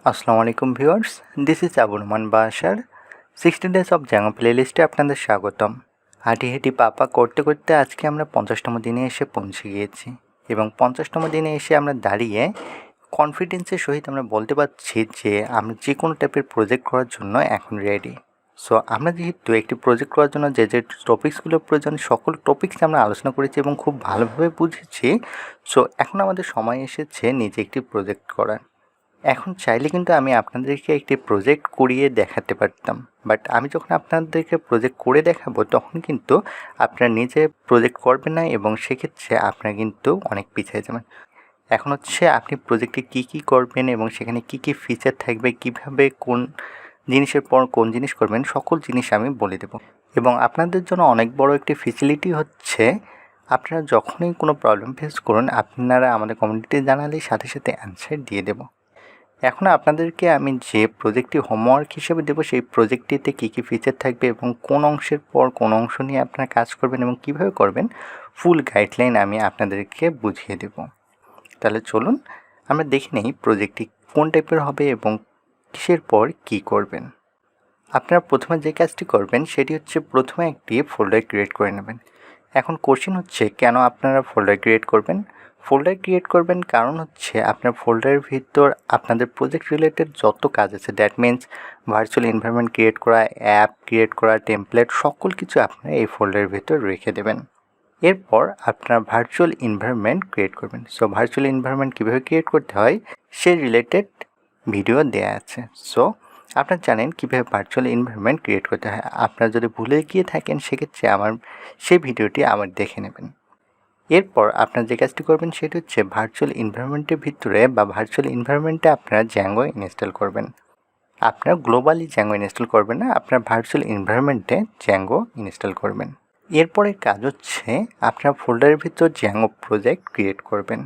আসসালামু আলাইকুম viewers, this is Noman Basar। 60 days of Django প্লেলিস্টে আপনাদের স্বাগতম। হাঁটি হাঁটি পাপা করতে করতে আজকে আমরা 50তম দিনে এসে পৌঁছে গিয়েছি এবং 50তম দিনে এসে আমরা দাঁড়িয়ে কনফিডেন্সের সহিত আমরা বলতে পারছি যে আমরা যে কোনো টাইপের প্রজেক্ট করার জন্য এখন রেডি। সো আমরা যেহেতু একটি প্রজেক্ট করার জন্য যে টপিক্সগুলো প্রয়োজন সকল টপিক্স আমরা আলোচনা করেছি এবং খুব ভালোভাবে বুঝেছি। সো এখন আমাদের সময় এসেছে নিজে একটি প্রজেক্ট করার। এখন চাইলে কিন্তু আমি আপনাদেরকে একটি প্রজেক্ট করিয়ে দেখাতে পারতাম, বাট আমি যখন আপনাদেরকে প্রজেক্ট করে দেখাবো তখন কিন্তু আপনারা নিজে প্রজেক্ট করবেন না এবং সেক্ষেত্রে আপনারা কিন্তু অনেক পিছিয়ে যাবেন। এখন হচ্ছে আপনি প্রজেক্টে কী করবেন এবং সেখানে কী ফিচার থাকবে, কিভাবে কোন জিনিসের পর কোন জিনিস করবেন, সকল জিনিস আমি বলে দেবো। এবং আপনাদের জন্য অনেক বড় একটি ফেসিলিটি হচ্ছে আপনারা যখনই কোনো প্রবলেম ফেস করুন আপনারা আমাদের কমিউনিটিতে জানালেই সাথে সাথে অ্যান্সার দিয়ে দেবো। এখন আপনাদেরকে আমি যে প্রজেক্টটি হোমওয়ার্ক হিসেবে দেবো সেই প্রজেক্টটিতে কী ফিচার থাকবে এবং কোন অংশের পর কোন অংশ নিয়ে আপনারা কাজ করবেন এবং কিভাবে করবেন ফুল গাইডলাইন আমি আপনাদেরকে বুঝিয়ে দেব। তাহলে চলুন আমরা দেখে নেই প্রজেক্টটি কোন টাইপের হবে এবং কিসের পর কী করবেন। আপনারা প্রথমে যে কাজটি করবেন সেটি হচ্ছে প্রথমে একটি ফোল্ডার ক্রিয়েট করে নেবেন। এখন কোশ্চেন হচ্ছে কেন আপনারা ফোল্ডার ক্রিয়েট করবেন। ফোল্ডার ক্রিয়েট করবেন কারণ হচ্ছে আপনার ফোল্ডারের ভিতর আপনাদের প্রজেক্ট রিলেটেড যত কাজ আছে, that means virtual environment create করা, অ্যাপ ক্রিয়েট করা, টেমপ্লেট, সকল কিছু আপনারা এই ফোল্ডারের ভিতর রেখে দেবেন। এরপর আপনারা ভার্চুয়াল এনভায়রনমেন্ট ক্রিয়েট করবেন। সো ভার্চুয়াল এনভায়রনমেন্ট কীভাবে ক্রিয়েট করতে হয় সেই রিলেটেড ভিডিও দেওয়া আছে। সো আপনারা জানেন কীভাবে ভার্চুয়াল এনভায়রনমেন্ট ক্রিয়েট করতে হয়। আপনারা যদি ভুলে গিয়ে থাকেন সেক্ষেত্রে সেই ভিডিওটি আবার দেখে নেবেন। এরপর আপনারা যে কাজটি করবেন সেটি হচ্ছে ভার্চুয়াল এনভায়রনমেন্টের ভিতরে বা ভার্চুয়াল এনভায়রনমেন্টে আপনারা জ্যাঙ্গো ইনস্টল করবেন। আপনারা গ্লোবালি জ্যাঙ্গো ইনস্টল করবেন না, আপনারা ভার্চুয়াল এনভায়রনমেন্টে জ্যাঙ্গো ইনস্টল করবেন। এরপরের কাজ হচ্ছে আপনারা ফোল্ডারের ভিতর জ্যাঙ্গো প্রজেক্ট ক্রিয়েট করবেন।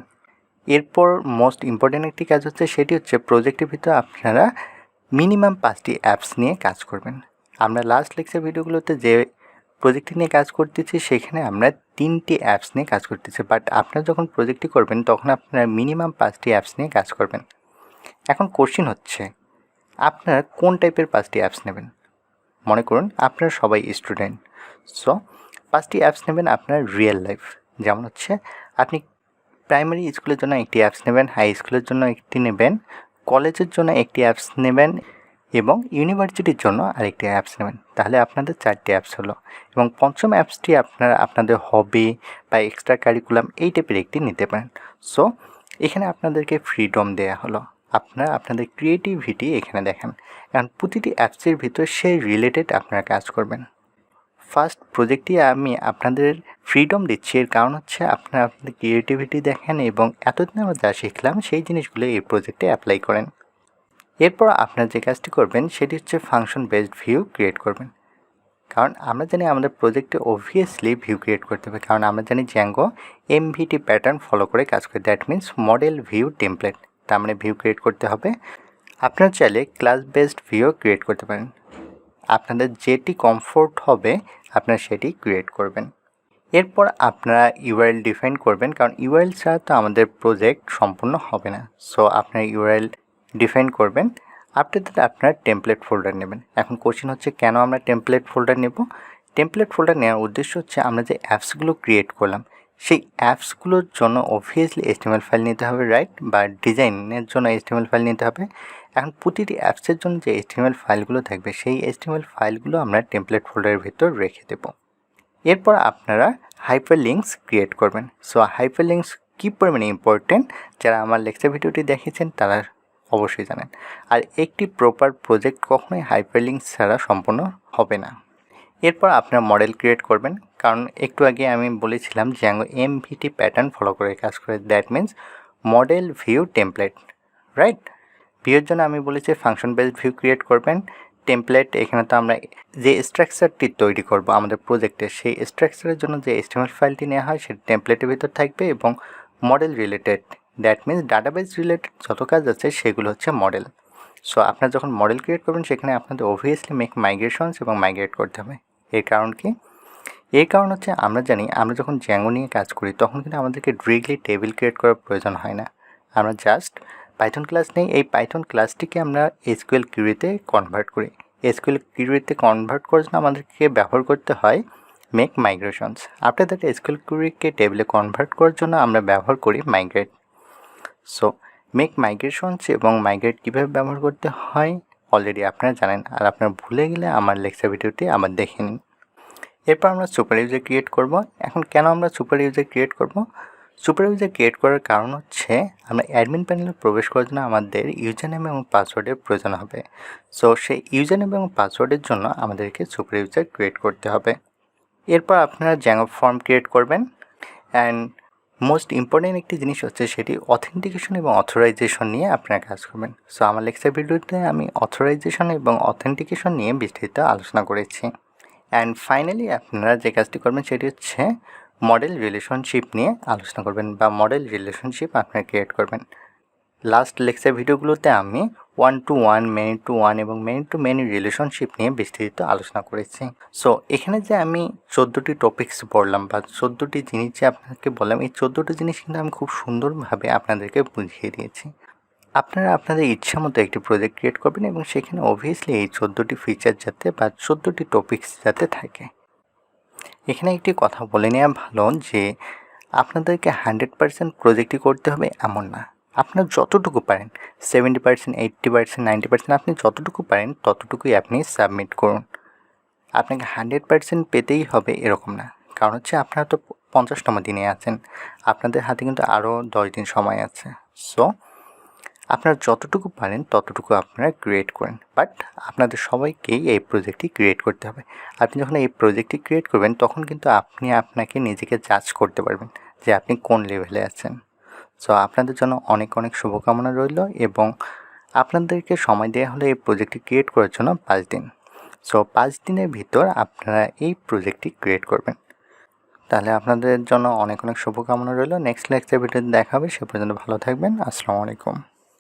এরপর মোস্ট ইম্পর্ট্যান্ট একটি কাজ হচ্ছে সেটি হচ্ছে প্রজেক্টের ভিতর আপনারা মিনিমাম 5টি অ্যাপস নিয়ে কাজ করবেন। আমরা লাস্ট লেকচার ভিডিওগুলোতে যে প্রজেক্টটি নিয়ে কাজ করতেছি সেখানে আমরা 3টি অ্যাপস নিয়ে কাজ করতেছি, বাট আপনারা যখন প্রজেক্টটি করবেন তখন আপনারা মিনিমাম 5টি অ্যাপস নিয়ে কাজ করবেন। এখন কোশ্চেন হচ্ছে আপনারা কোন টাইপের 5টি অ্যাপস নেবেন। মনে করুন আপনারা সবাই স্টুডেন্ট, সো 5টি অ্যাপস নেবেন আপনার রিয়েল লাইফ। যেমন হচ্ছে আপনি প্রাইমারি স্কুলের জন্য একটি অ্যাপস নেবেন, হাই স্কুলের জন্য একটি নেবেন, কলেজের জন্য একটি অ্যাপস নেবেন এবং ইউনিভার্সিটির জন্য আরেকটি অ্যাপস নেবেন। তাহলে আপনাদের 4টি অ্যাপস হলো এবং পঞ্চম অ্যাপসটি আপনারা আপনাদের হবি বা এক্সট্রা কারিকুলাম এই টাইপের একটি নিতে পারেন। সো এখানে আপনাদেরকে ফ্রিডম দেওয়া হলো, আপনারা আপনাদের ক্রিয়েটিভিটি এখানে দেখান। কারণ প্রতিটি অ্যাপসের ভিতর সেই রিলেটেড আপনারা কাজ করবেন। ফার্স্ট প্রজেক্টটি আমি আপনাদের ফ্রিডম দিচ্ছি, এর কারণ হচ্ছে আপনারা আপনাদের ক্রিয়েটিভিটি দেখেন এবং এতদিন আমরা যা শিখলাম সেই জিনিসগুলো এই প্রজেক্টে অ্যাপ্লাই করেন। এরপর আপনারা যে কাজটি করবেন সেটি হচ্ছে ফাংশন বেসড ভিউ ক্রিয়েট করবেন। কারণ আমরা জানি আমাদের প্রজেক্টে অবভিয়াসলি ভিউ ক্রিয়েট করতে হবে, কারণ আমরা জানি জ্যাঙ্গো এমভিটি প্যাটার্ন ফলো করে কাজ করে, that means model view template. তার মানে ভিউ ক্রিয়েট করতে হবে। আপনারা চাইলে ক্লাস বেসড ভিউ ক্রিয়েট করতে পারেন, আপনাদের যেটি কমফোর্ট হবে আপনারা সেটি ক্রিয়েট করবেন। এরপর আপনারা ইউআরএল ডিফাইন করবেন, কারণ ইউআরএল ছাড়া তো আমাদের প্রজেক্ট সম্পূর্ণ হবে না। সো আপনারা ইউআরএল ডিফাইন করবেন। আফটার দ্যাট আপনারা টেমপ্লেট ফোল্ডার নেবেন। এখন কোশ্চেন হচ্ছে কেন আমরা টেমপ্লেট ফোল্ডার নেব। টেমপ্লেট ফোল্ডার নেওয়ার উদ্দেশ্য হচ্ছে আমরা যে অ্যাপসগুলো ক্রিয়েট করলাম সেই অ্যাপসগুলোর জন্য অবভিয়াসলি HTML ফাইল নিতে হবে, রাইট, বা ডিজাইনের জন্য HTML ফাইল নিতে হবে। এখন প্রতিটি অ্যাপসের জন্য যে HTML ফাইলগুলো থাকবে সেই HTML ফাইলগুলো আমরা টেমপ্লেট ফোল্ডারের ভিতর রেখে দেব। এরপর আপনারা হাইপারলিঙ্কস ক্রিয়েট করবেন। সো হাইপারলিঙ্কস কী পরিমাণে ইম্পর্টেন্ট যারা আমার লেকচার ভিডিওটি দেখেছেন তারা অবশ্যই জানেন। আর একটি প্রপার প্রজেক্ট কখনোই হাইপারলিঙ্কস ছাড়া সম্পূর্ণ হবে না। এরপর আপনারা মডেল ক্রিয়েট করবেন, কারণ একটু আগে আমি বলেছিলাম জ্যাঙ্গো এমভিটি প্যাটার্ন ফলো করে কাজ করে, that means model view template, right. ভিউর জন্য আমি বলেছি ফাংশন বেসড ভিউ ক্রিয়েট করবেন। টেমপ্লেট, এখানে তো আমরা যে স্ট্রাকচারটি তৈরি করব আমাদের প্রজেক্টে সেই স্ট্রাকচারের জন্য যে HTML ফাইলটি নেওয়া হয় সেটা টেমপ্লেটের ভিতর থাকবে এবং model related, that means database related যত কাজ আছে সেগুলো হচ্ছে মডেল। সো আপনারা যখন মডেল ক্রিয়েট করবেন সেখানে আপনাদের অবভিয়াসলি মেক মাইগ্রেশনস এবং মাইগ্রেট করতে হবে। এর কারণ কি? এর কারণ হচ্ছে আমরা জানি আমরা যখন জ্যাঙ্গো নিয়ে কাজ করি তখন কিন্তু আমাদেরকে ডিরেক্টলি টেবিল ক্রিয়েট করার প্রয়োজন হয় না। আমরা জাস্ট পাইথন ক্লাস নেই, এই পাইথন ক্লাসটিকে আমরা এসকিউএল কিউরিতে কনভার্ট করি। এসকিউএল কিউরিতে কনভার্ট করার জন্য আমাদেরকে ব্যবহার করতে হয় মেক মাইগ্রেশনস। আফটার দ্যাট এসকিউএল কিউরিকে টেবিলে কনভার্ট করার জন্য আমরা ব্যবহার করি মাইগ্রেট। সো মেক মাইগ্রেশনস এবং মাইগ্রেট কীভাবে ব্যবহার করতে হয় অলরেডি আপনারা জানেন, আর আপনারা ভুলে গেলে আমার লেকচার ভিডিওটি আবার দেখে নিন। এরপর আমরা সুপার ইউজার ক্রিয়েট করব। এখন কেন আমরা সুপার ইউজার ক্রিয়েট করব? সুপার ইউজার ক্রিয়েট করার কারণ হচ্ছে আমরা অ্যাডমিন প্যানেলে প্রবেশ করার জন্য আমাদের ইউজার নেম এবং পাসওয়ার্ডের প্রয়োজন হবে। সো সেই ইউজার নেম এবং পাসওয়ার্ডের জন্য আমাদেরকে সুপার ইউজার ক্রিয়েট করতে হবে। এরপর আপনারা জ্যাঙ্গো ফর্ম ক্রিয়েট করবেন। অ্যান্ড মোস্ট ইম্পর্টেন্ট একটি জিনিস হচ্ছে সেটি অথেন্টিকেশন এবং অথরাইজেশন নিয়ে আপনারা কাজ করবেন। সো আমার লেকচার ভিডিওতে আমি অথরাইজেশন এবং অথেন্টিকেশন নিয়ে বিস্তারিত আলোচনা করেছি। অ্যান্ড ফাইনালি আপনারা যে কাজটি করবেন সেটি হচ্ছে মডেল রিলেশনশিপ নিয়ে আলোচনা করবেন বা মডেল রিলেশনশিপ আপনারা ক্রিয়েট করবেন। লাস্ট লেকচার ভিডিওগুলোতে আমি 1-to-1, many-to-1 এবং many-to-many রিলেশনশিপ নিয়ে বিস্তারিত আলোচনা করেছি। সো এখানে যে আমি 14টি টপিকস পড়লাম বা 14টি জিনিস যে আপনাকে বললাম, এই 14টি জিনিস কিন্তু আমি খুব সুন্দরভাবে আপনাদেরকে বুঝিয়ে দিয়েছি। আপনারা আপনাদের ইচ্ছা মতো একটি প্রজেক্ট ক্রিয়েট করবেন এবং সেখানে অবভিয়াসলি এই 14টি ফিচার যাতে বা 14টি টপিকস যাতে থাকে। এখানে একটি কথা বলে নেওয়া ভালো যে আপনাদেরকে 100% প্রজেক্টই করতে হবে এমন না। আপনার যতটুকু পারেন 70%, 80%, 90% আপনি যতটুকু পারেন ততটুকুই আপনি সাবমিট করুন। আপনাকে 100% পেতেই হবে এরকম না, কারণ হচ্ছে আপনারা তো 50তম দিনে আছেন, আপনাদের হাতে কিন্তু আরও 10 দিন সময় আছে। সো আপনারা যতটুকু পারেন ততটুকু আপনারা ক্রিয়েট করেন, বাট আপনাদের সবাইকেই এই প্রজেক্টটি ক্রিয়েট করতে হবে। আপনি যখন এই প্রজেক্টটি ক্রিয়েট করবেন তখন কিন্তু আপনি আপনাকে নিজেকে জাজ করতে পারবেন যে আপনি কোন লেভেলে আছেন। সো আপনাদের জন্য অনেক অনেক শুভকামনা রইল এবং আপনাদেরকে সময় দেওয়া হলো এই প্রজেক্টটি ক্রিয়েট করার জন্য 5 দিন। সো 5 দিনের ভিতর আপনারা এই প্রজেক্টটি ক্রিয়েট করবেন। তাহলে আপনাদের জন্য অনেক অনেক শুভকামনা রইল। নেক্সট লেকচার ভিডিওতে দেখা হবে, সে পর্যন্ত ভালো থাকবেন। আসসালামু আলাইকুম।